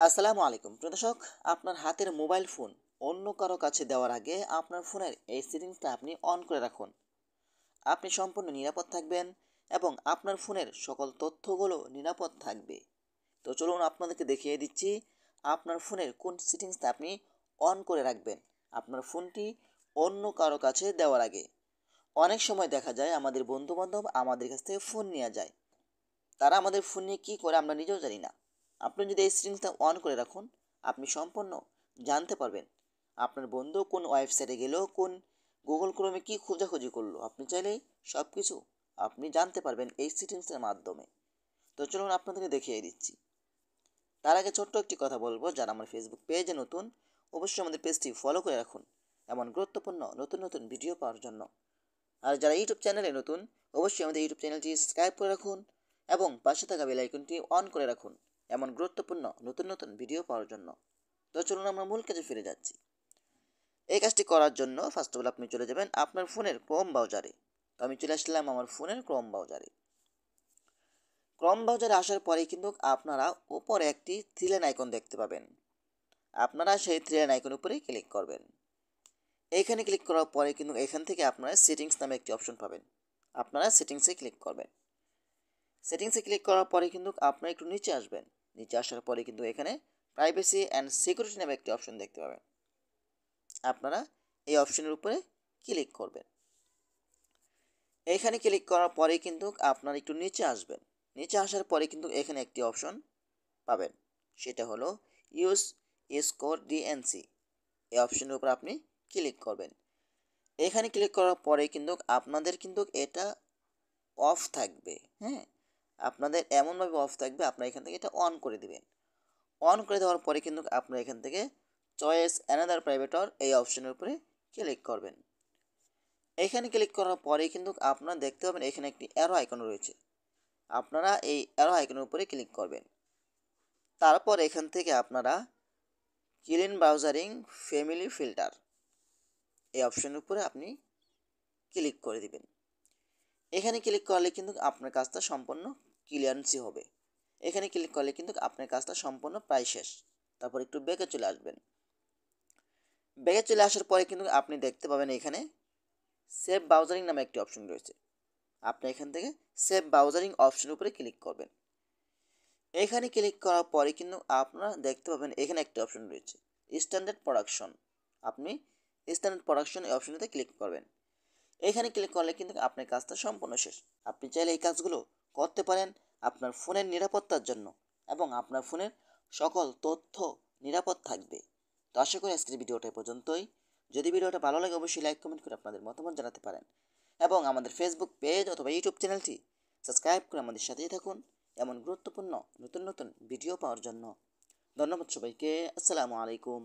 আসসালামু আলাইকুম প্রিয় দর্শক। আপনার হাতের মোবাইল ফোন অন্য কারো কাছে দেওয়ার আগে আপনার ফোনের এই সেটিংসটা আপনি অন করে রাখুন। আপনি সম্পূর্ণ নিরাপদ থাকবেন এবং আপনার ফোনের সকল তথ্যগুলো নিরাপদ থাকবে। তো চলুন আপনাদেরকে দেখিয়ে দিচ্ছি আপনার ফোনের কোন সেটিংসটা আপনি অন করে রাখবেন আপনার ফোনটি অন্য কারো কাছে দেওয়ার আগে। অনেক সময় দেখা যায় আমাদের বন্ধুবান্ধব আমাদের কাছ থেকে ফোন নিয়ে যায়। তারা আমাদের ফোন নিয়ে কী করে আমরা নিজেও জানি না। আপনি যদি এই সেটিংসটা অন করে রাখুন, আপনি সম্পূর্ণ জানতে পারবেন আপনার বন্ধু কোন ওয়েবসাইটে গেল, কোন গুগল ক্রোমে কী খোঁজাখুঁজি করলো। আপনি চাইলেই সব কিছু আপনি জানতে পারবেন এই সেটিংসের মাধ্যমে। তো চলুন আপনাদেরকে দেখিয়ে দিচ্ছি। তার আগে ছোট্ট একটি কথা বলবো, যারা আমার ফেসবুক পেজে নতুন অবশ্যই আমাদের পেজটি ফলো করে রাখুন এমন গুরুত্বপূর্ণ নতুন নতুন ভিডিও পাওয়ার জন্য। আর যারা ইউটিউব চ্যানেলে নতুন অবশ্যই আমাদের ইউটিউব চ্যানেলটি সাবস্ক্রাইব করে রাখুন এবং পাশে থাকা বেল আইকনটি অন করে রাখুন এমন গুরুত্বপূর্ণ নতুন নতুন ভিডিও পাওয়ার জন্য। তো চলুন আমরা মূল কাজে ফিরে যাচ্ছি। এই কাজটি করার জন্য ফার্স্ট অফ অল আপনি চলে যাবেন আপনার ফোনের ক্রোম ব্রাউজারে। তো আমি চলে আসলাম আমার ফোনের ক্রোম ব্রাউজারে। ক্রোম ব্রাউজারে আসার পরে কিন্তু আপনারা উপরে একটি থ্রি লাইন আইকন দেখতে পাবেন। আপনারা সেই থ্রি লাইন আইকন উপরে ক্লিক করবেন। এইখানে ক্লিক করার পরে কিন্তু এখান থেকে আপনারা সেটিংস নামে একটি অপশন পাবেন। আপনারা সেটিংসে ক্লিক করবেন। সেটিংসে ক্লিক করার পরে কিন্তু আপনারা একটু নিচে আসবেন। নিচে আসার পরে কিন্তু এখানে প্রাইভেসি অ্যান্ড সিকিউরিটি নামে একটি অপশন দেখতে পাবেন। আপনারা এই অপশনের উপরে ক্লিক করবেন। এখানে ক্লিক করার পরে কিন্তু আপনারা একটু নিচে আসবেন। নিচে আসার পরে কিন্তু এখানে একটি অপশন পাবেন, সেটা হলো ইউজ স্কোর ডিএনসি। এই অপশনের উপর আপনি ক্লিক করবেন। এখানে ক্লিক করার পরে কিন্তু আপনাদের কিন্তু এটা অফ থাকবে। হ্যাঁ, আপনাদের এমনভাবে অফ থাকবে, আপনারা এখান থেকে এটা অন করে দিবেন। অন করে দেওয়ার পরে কিন্তু আপনারা এখান থেকে চয়েস অ্যানাদার প্রাইভেটর এই অপশনের উপরে ক্লিক করবেন। এখানে ক্লিক করার পরে কিন্তু আপনারা দেখতে পাবেন এখানে একটি অ্যারো আইকন রয়েছে। আপনারা এই অ্যারো আইকনের উপরে ক্লিক করবেন। তারপর এখান থেকে আপনারা ক্লিন ব্রাউজারিং ফ্যামিলি ফিল্টার এই অপশনের উপরে আপনি ক্লিক করে দিবেন। এখানে ক্লিক করলে কিন্তু আপনার কাজটা সম্পূর্ণ ক্লিয়ারেন্সি হবে। এখানে ক্লিক করলে কিন্তু আপনার কাজটা সম্পূর্ণ প্রায় শেষ। তারপর একটু ব্যাকে চলে আসবেন। ব্যাকে চলে আসার পরে কিন্তু আপনি দেখতে পাবেন এখানে সেভ ব্রাউজারিং নামে একটি অপশন রয়েছে। আপনি এখান থেকে সেভ ব্রাউজারিং অপশনের উপরে ক্লিক করবেন। এখানে ক্লিক করার পরে কিন্তু আপনারা দেখতে পাবেন এখানে একটি অপশন রয়েছে স্ট্যান্ডার্ড প্রোডাকশন। আপনি স্ট্যান্ডার্ড প্রোডাকশন এই অপশনটাতে ক্লিক করবেন। এখানে ক্লিক করলে কিন্তু আপনার কাজটা সম্পূর্ণ শেষ। আপনি চাইলে এই কাজগুলো করতে পারেন আপনার ফোনের নিরাপত্তার জন্য এবং আপনার ফোনের সকল তথ্য নিরাপদ থাকবে। তো আশা করি আজকের ভিডিওটা পর্যন্তই। যদি ভিডিওটা ভালো লাগে অবশ্যই লাইক কমেন্ট করে আপনাদের মতামত জানাতে পারেন এবং আমাদের ফেসবুক পেজ অথবা ইউটিউব চ্যানেলটি সাবস্ক্রাইব করে আমাদের সাথেই থাকুন এমন গুরুত্বপূর্ণ নতুন নতুন ভিডিও পাওয়ার জন্য। ধন্যবাদ সবাইকে। আসসালামু আলাইকুম।